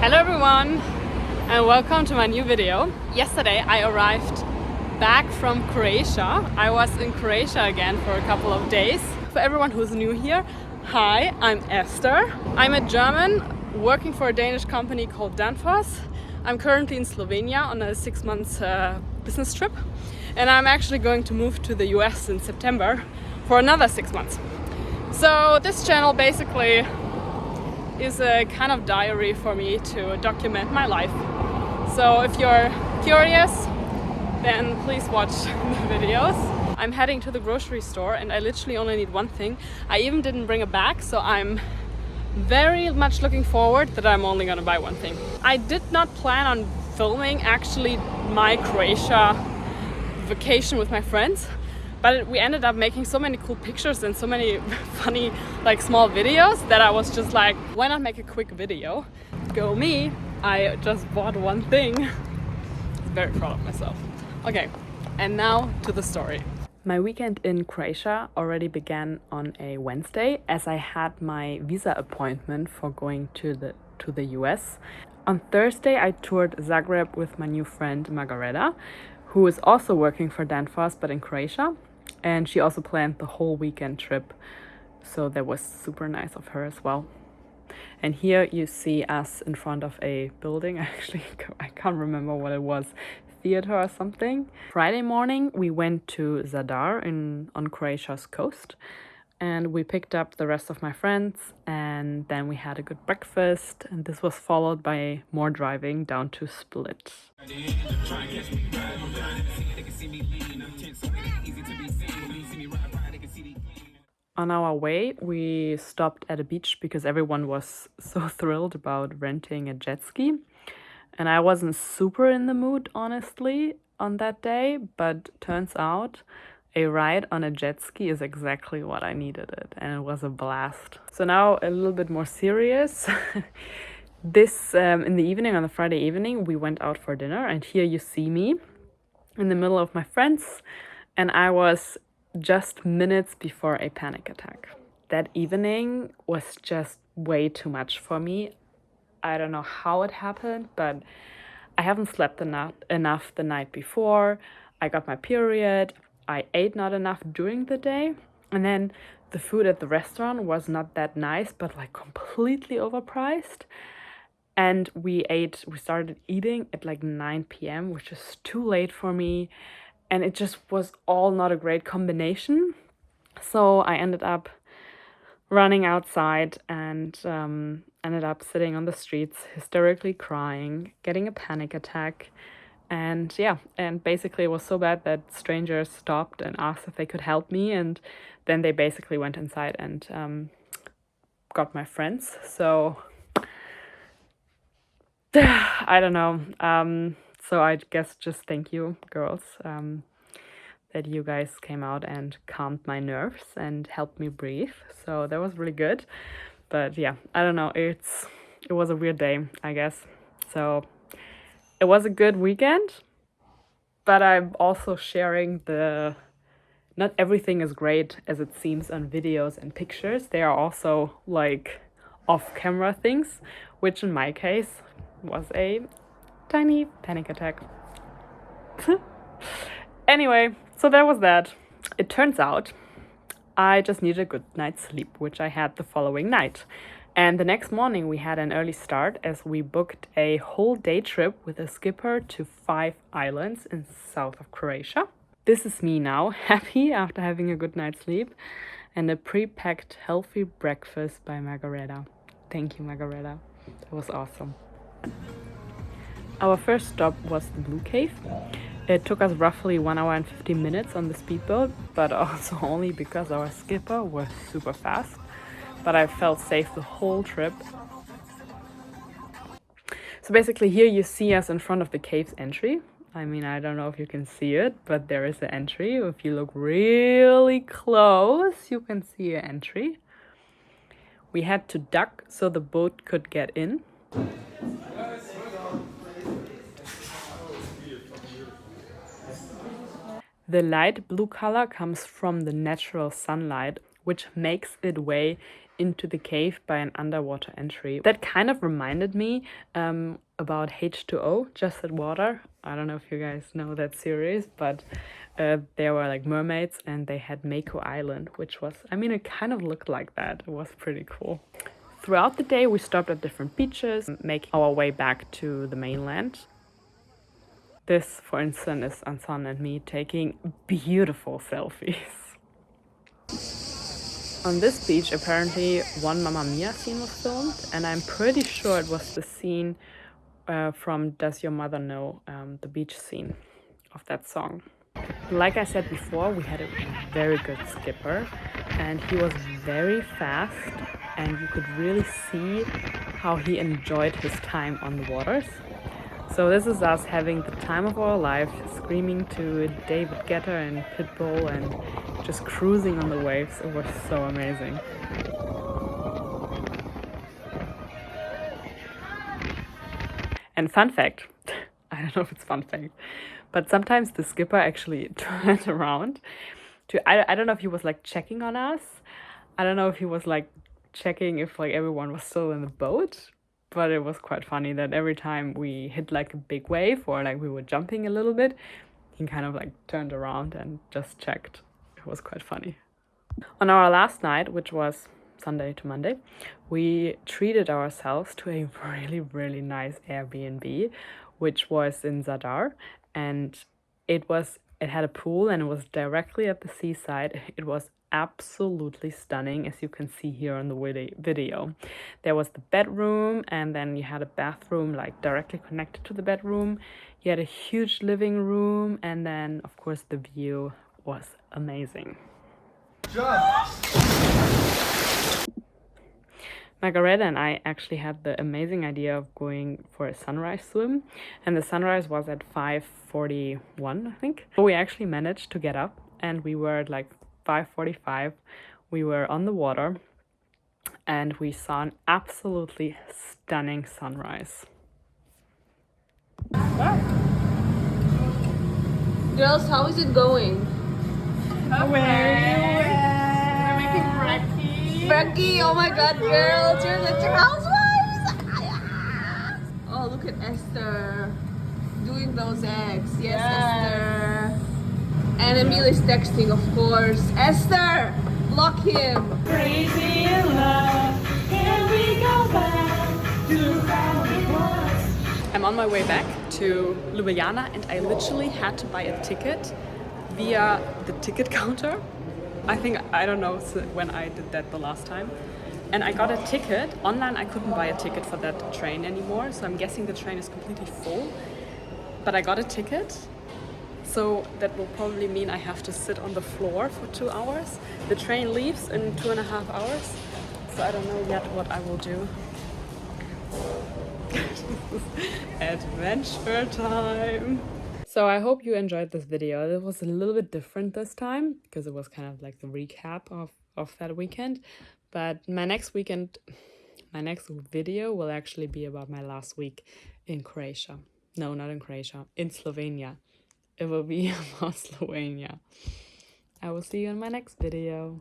Hello everyone and welcome to my new video. Yesterday I arrived back from Croatia. I was in Croatia again for a couple of days. For everyone who's new here, hi, I'm Esther. I'm a German working for a Danish company called Danfoss. I'm currently in Slovenia on a 6 month business trip, and I'm actually going to move to the US in September for another 6 months. So this channel basically is a kind of diary for me to document my life. So if you're curious, then please watch the videos. I'm heading to the grocery store and I literally only need one thing. I even didn't bring a bag, so I'm very much looking forward that I'm only gonna buy one thing. I did not plan on filming actually my Croatia vacation with my friends, but we ended up making so many cool pictures and so many funny small videos that I was just like, why not make a quick video? Go me, I just bought one thing. Very proud of myself. Okay, and now to the story. My weekend in Croatia already began on a Wednesday as I had my visa appointment for going to the US. On Thursday I toured Zagreb with my new friend Margareta, who is also working for Danfoss but in Croatia. And she also planned the whole weekend trip, so that was super nice of her as well. And here you see us in front of a building. Actually, I can't remember what it was, theater or something. Friday morning we went to Zadar on Croatia's coast, and we picked up the rest of my friends, and then we had a good breakfast, and this was followed by more driving down to Split. On our way, we stopped at a beach because everyone was so thrilled about renting a jet ski. And I wasn't super in the mood, honestly, on that day, but turns out a ride on a jet ski is exactly what I needed it, and it was a blast. So now a little bit more serious. In the evening, on the Friday evening, we went out for dinner, and here you see me in the middle of my friends, and I was just minutes before a panic attack. That evening was just way too much for me. I don't know how it happened, but I haven't slept enough the night before. I got my period. I ate not enough during the day. And then the food at the restaurant was not that nice, but completely overpriced. And we started eating at 9 p.m., which is too late for me. And it just was all not a great combination. So I ended up running outside and ended up sitting on the streets, hysterically crying, getting a panic attack. And basically it was so bad that strangers stopped and asked if they could help me. And then they basically went inside and got my friends. So I don't know. So I guess just thank you, girls, that you guys came out and calmed my nerves and helped me breathe. So that was really good. But yeah, I don't know. It was a weird day, I guess. So it was a good weekend, but I'm also sharing not everything is great as it seems on videos and pictures. There are also off-camera things, which in my case was a tiny panic attack. Anyway, so that was that. It turns out I just needed a good night's sleep, which I had the following night. And the next morning we had an early start as we booked a whole day trip with a skipper to 5 islands in south of Croatia. This is me now, happy after having a good night's sleep and a pre-packed healthy breakfast by Margareta. Thank you, Margareta. That was awesome. Our first stop was the Blue Cave. It took us roughly 1 hour and 15 minutes on the speedboat, but also only because our skipper was super fast. But I felt safe the whole trip. So basically here you see us in front of the cave's entry. I mean, I don't know if you can see it, but there is an entry. If you look really close, you can see an entry. We had to duck so the boat could get in. The light blue color comes from the natural sunlight, which makes it way into the cave by an underwater entry. That kind of reminded me about H2O, Just That Water. I don't know if you guys know that series, but there were like mermaids and they had Mako Island, which was, I mean, it kind of looked like that. It was pretty cool. Throughout the day, we stopped at different beaches, making our way back to the mainland. This, for instance, is Anson and me taking beautiful selfies. On this beach, apparently, one Mamma Mia scene was filmed, and I'm pretty sure it was the scene from Does Your Mother Know, the beach scene of that song. Like I said before, we had a very good skipper, and he was very fast, and you could really see how he enjoyed his time on the waters. So this is us having the time of our life, screaming to David Guetta and Pitbull and just cruising on the waves. It was so amazing. And fun fact, I don't know if it's fun fact, but sometimes the skipper actually turned around to, I don't know if he was like checking on us. I don't know if he was like checking if like everyone was still in the boat. But it was quite funny that every time we hit like a big wave or like we were jumping a little bit, he kind of like turned around and just checked. It was quite funny. On our last night, which was Sunday to Monday, we treated ourselves to a really, really nice Airbnb, which was in Zadar. And it had a pool and it was directly at the seaside. It was absolutely stunning, as you can see here on the video. There was the bedroom, and then you had a bathroom like directly connected to the bedroom. You had a huge living room, and then of course the view was amazing. Margareta and I actually had the amazing idea of going for a sunrise swim, and the sunrise was at 5:41, I think. So we actually managed to get up, and we were at like 5:45. We were on the water, and we saw an absolutely stunning sunrise. Girls, how is it going? We're making brekkie. Becky, oh my god, girls, you're the housewives! Oh, look at Esther doing those eggs. Yes, Esther. And Emil is texting, of course. Esther, block him. Crazy in love, can we go back to how it was? I'm on my way back to Ljubljana, and I literally had to buy a ticket via the ticket counter. I don't know when I did that the last time. And I got a ticket. Online I couldn't buy a ticket for that train anymore, so I'm guessing the train is completely full. But I got a ticket, so that will probably mean I have to sit on the floor for 2 hours. The train leaves in 2.5 hours, so I don't know yet what I will do. Adventure time! So I hope you enjoyed this video. It was a little bit different this time because it was kind of like the recap of that weekend. But my next video will actually be about my last week in Croatia. No, not in Croatia, in Slovenia. It will be about Slovenia. I will see you in my next video.